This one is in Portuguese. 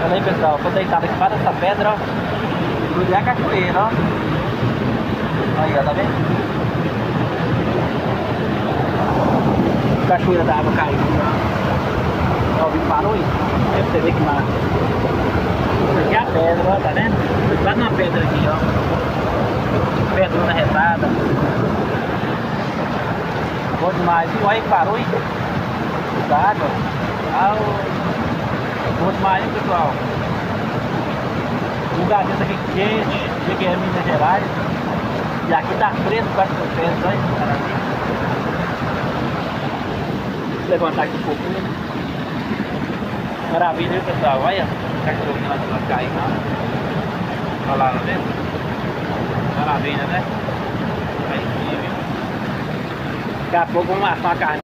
Olha aí, pessoal, tô deitado aqui para essa pedra, ó. Cruzei a cachoeira, ó. Aí, ó, tá vendo? Cachoeira da água caindo, ó. Ó, o vídeo parou aí. Aí pra você ver que massa. Isso aqui é a pedra, ó, tá vendo? Lá numa pedra aqui, ó. Pedrona retada. Bom demais, viu? Aí parou aí. Da água. Ah, bom demais, hein, pessoal? Um lugar desse aqui quente, dia que é Minas Gerais. E aqui tá fresco com essas pedras, olha. Vou levantar aqui um pouquinho. Maravilha, viu, pessoal? Olha, cachorrinho lá que vai cair, ó. Olha lá, tá vendo? Maravilha, né? Aí sim, viu? Daqui a pouco vamos assar uma carne.